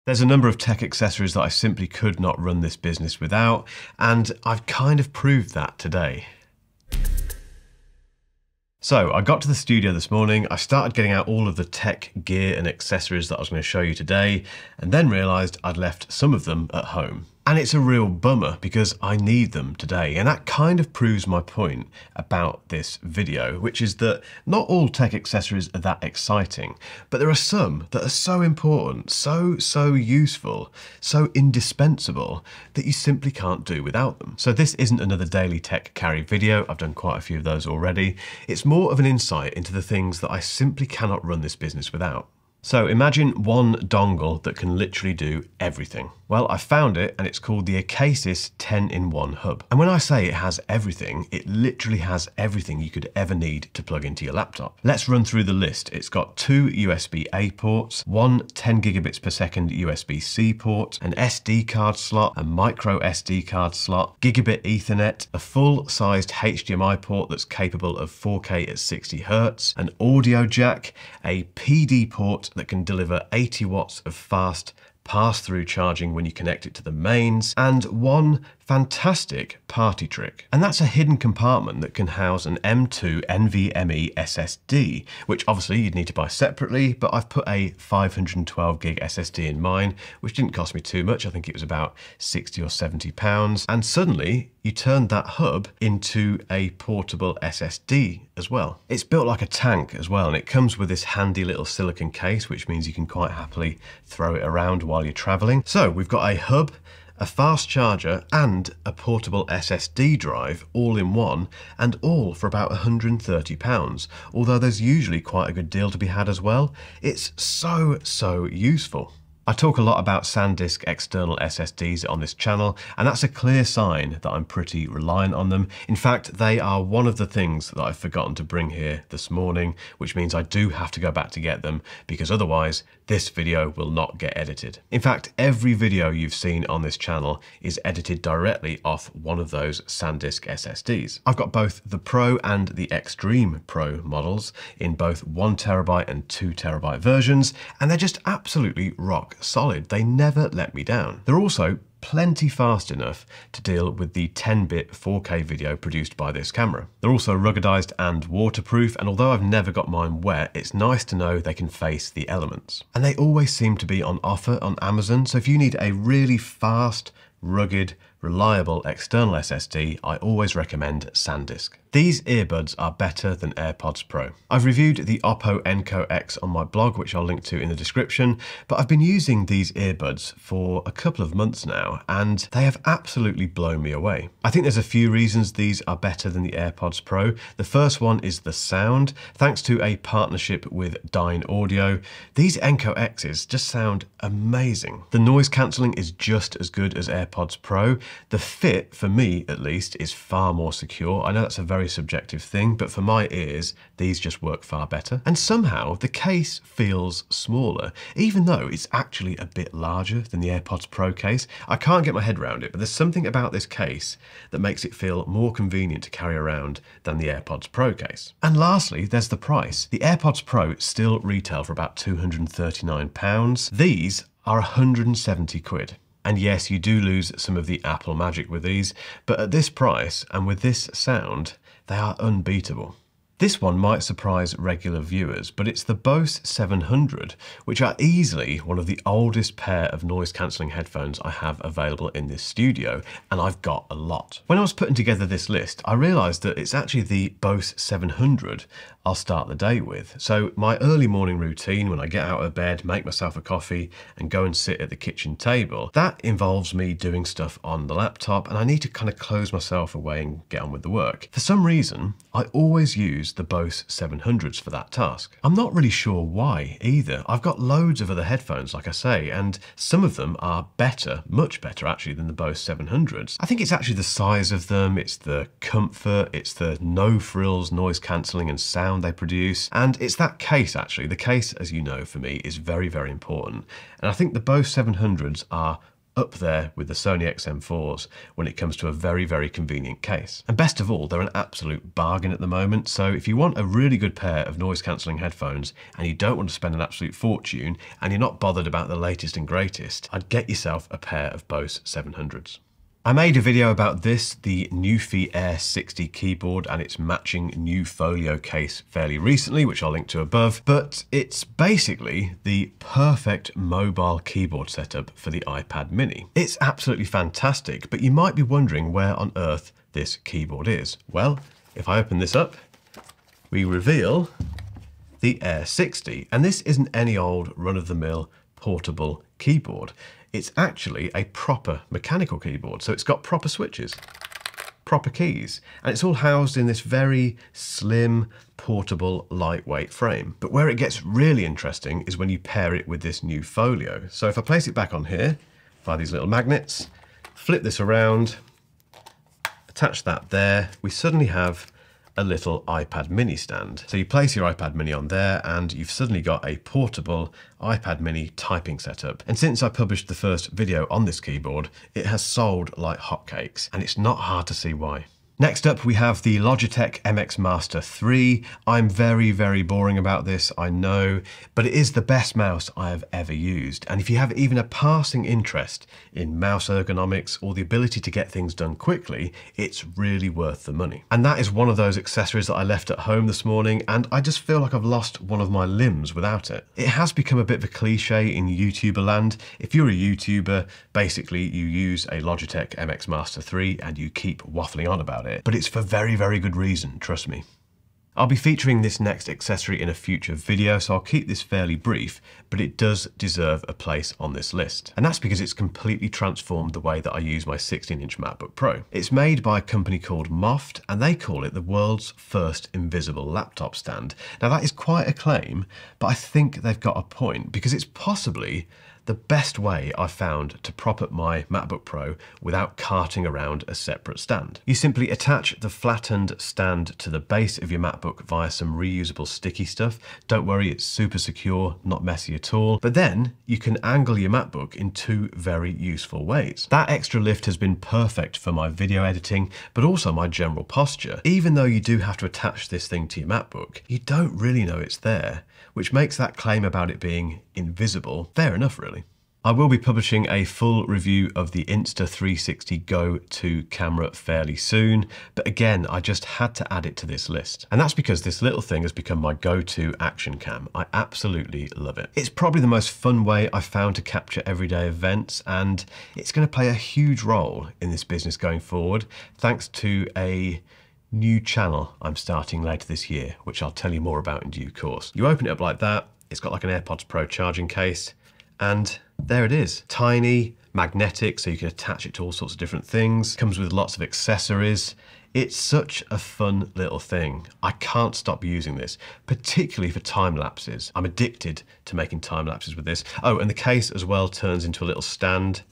There's a number of tech accessories that I simply could not run this business without, and I've kind of proved that today. So I got to the studio this morning, I started getting out all of the tech gear and accessories that I was going to show you today, and then realised I'd left some of them at home. And it's a real bummer because I need them today, and that kind of proves my point about this video, which is that not all tech accessories are that exciting, but there are some that are so important, so useful, so indispensable that you simply can't do without them. So this isn't another daily tech carry video, I've done quite a few of those already. It's more of an insight into the things that I simply cannot run this business without. So imagine one dongle that can literally do everything. Well, I found it and it's called the Acasis 10-in-1 hub. And when I say it has everything, it literally has everything you could ever need to plug into your laptop. Let's run through the list. It's got 2 USB-A ports, one 10 gigabits per second USB-C port, an SD card slot, a micro SD card slot, gigabit Ethernet, a full-sized HDMI port that's capable of 4K at 60 Hz, an audio jack, a PD port that can deliver 80 watts of fast pass-through charging when you connect it to the mains, and one fantastic party trick. And that's a hidden compartment that can house an M2 NVMe SSD, which obviously you'd need to buy separately, but I've put a 512 gig SSD in mine, which didn't cost me too much. I think it was about 60 or 70 pounds. And suddenly you turned that hub into a portable SSD as well. It's built like a tank as well, and it comes with this handy little silicone case, which means you can quite happily throw it around while you're traveling. So we've got a hub, a fast charger and a portable SSD drive all in one, and all for about £130, although there's usually quite a good deal to be had as well. It's so useful. I talk a lot about SanDisk external SSDs on this channel, and that's a clear sign that I'm pretty reliant on them. In fact, they are one of the things that I've forgotten to bring here this morning, which means I do have to go back to get them, because otherwise this video will not get edited. In fact, every video you've seen on this channel is edited directly off one of those SanDisk SSDs. I've got both the Pro and the Extreme Pro models in both 1TB and 2TB versions, and they're just absolutely rock solid. They never let me down. They're also plenty fast enough to deal with the 10-bit 4K video produced by this camera. They're also ruggedized and waterproof, and although I've never got mine wet, it's nice to know they can face the elements. And they always seem to be on offer on Amazon, so if you need a really fast, rugged, reliable external SSD, I always recommend SanDisk. These earbuds are better than AirPods Pro. I've reviewed the Oppo Enco X on my blog, which I'll link to in the description, but I've been using these earbuds for a couple of months now, and they have absolutely blown me away. I think there's a few reasons these are better than the AirPods Pro. The first one is the sound. Thanks to a partnership with Dyn Audio, these Enco X's just sound amazing. The noise cancelling is just as good as AirPods Pro. The fit, for me at least, is far more secure. I know that's a very subjective thing, but for my ears, these just work far better. And somehow the case feels smaller, even though it's actually a bit larger than the AirPods Pro case. I can't get my head around it, but there's something about this case that makes it feel more convenient to carry around than the AirPods Pro case. And lastly, there's the price. The AirPods Pro still retail for about £239. These are 170 quid. And yes, you do lose some of the Apple magic with these, but at this price and with this sound, they are unbeatable. This one might surprise regular viewers, but it's the Bose 700, which are easily one of the oldest pair of noise-cancelling headphones I have available in this studio, and I've got a lot. When I was putting together this list, I realised that it's actually the Bose 700 I'll start the day with. So my early morning routine, when I get out of bed, make myself a coffee, and go and sit at the kitchen table, that involves me doing stuff on the laptop, and I need to kind of close myself away and get on with the work. For some reason, I always use the Bose 700s for that task. I'm not really sure why either. I've got loads of other headphones, like I say, and some of them are better, much better actually, than the Bose 700s. I think it's actually the size of them, it's the comfort, it's the no frills noise cancelling and sound they produce, and it's that case actually. The case, as you know, for me is very important, and I think the Bose 700s are up there with the Sony XM4s when it comes to a very, very convenient case. And best of all, they're an absolute bargain at the moment. So if you want a really good pair of noise cancelling headphones and you don't want to spend an absolute fortune and you're not bothered about the latest and greatest, I'd get yourself a pair of Bose 700s. I made a video about this, the Newfie Air 60 keyboard and its matching new folio case fairly recently, which I'll link to above, but it's basically the perfect mobile keyboard setup for the iPad mini. It's absolutely fantastic, but you might be wondering where on earth this keyboard is. Well, if I open this up, we reveal the Air 60, and this isn't any old run-of-the-mill portable keyboard. It's actually a proper mechanical keyboard. So it's got proper switches, proper keys, and it's all housed in this very slim, portable, lightweight frame. But where it gets really interesting is when you pair it with this new folio. So if I place it back on here via these little magnets, flip this around, attach that there, we suddenly have a little iPad mini stand. So you place your iPad mini on there and you've suddenly got a portable iPad mini typing setup. And since I published the first video on this keyboard, it has sold like hotcakes, and it's not hard to see why. Next up, we have the Logitech MX Master 3. I'm very, very boring about this, I know, but it is the best mouse I have ever used. And if you have even a passing interest in mouse ergonomics or the ability to get things done quickly, it's really worth the money. And that is one of those accessories that I left at home this morning, and I just feel like I've lost one of my limbs without it. It has become a bit of a cliche in YouTuber land. If you're a YouTuber, basically you use a Logitech MX Master 3 and you keep waffling on about it. But it's for very, very good reason, trust me. I'll be featuring this next accessory in a future video, so I'll keep this fairly brief, but it does deserve a place on this list. And that's because it's completely transformed the way that I use my 16-inch MacBook Pro. It's made by a company called Moft, and they call it the world's first invisible laptop stand. Now that is quite a claim, but I think they've got a point, because it's possibly the best way I've found to prop up my MacBook Pro without carting around a separate stand. You simply attach the flattened stand to the base of your MacBook via some reusable sticky stuff. Don't worry, it's super secure, not messy at all. But then you can angle your MacBook in two very useful ways. That extra lift has been perfect for my video editing, but also my general posture. Even though you do have to attach this thing to your MacBook, you don't really know it's there, which makes that claim about it being invisible fair enough, really. I will be publishing a full review of the Insta360 Go 2 camera fairly soon, but again, I just had to add it to this list. And that's because this little thing has become my go-to action cam. I absolutely love it. It's probably the most fun way I've found to capture everyday events, and it's going to play a huge role in this business going forward, thanks to a new channel I'm starting later this year, which I'll tell you more about in due course. You open it up like that, it's got like an AirPods Pro charging case, and there it is. Tiny, magnetic, so you can attach it to all sorts of different things. Comes with lots of accessories. It's such a fun little thing. I can't stop using this, particularly for time lapses. I'm addicted to making time lapses with this. Oh, and the case as well turns into a little stand.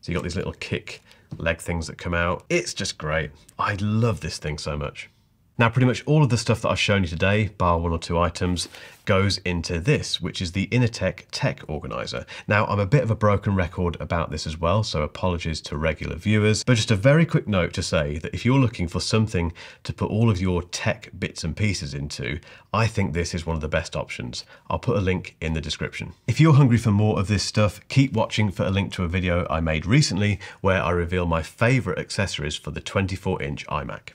So you got these little kick leg things that come out. It's just great. I love this thing so much. Now, pretty much all of the stuff that I've shown you today, bar one or two items, goes into this, which is the Innertech Tech Organizer. Now, I'm a bit of a broken record about this as well, so apologies to regular viewers, but just a very quick note to say that if you're looking for something to put all of your tech bits and pieces into, I think this is one of the best options. I'll put a link in the description. If you're hungry for more of this stuff, keep watching for a link to a video I made recently where I reveal my favorite accessories for the 24-inch iMac.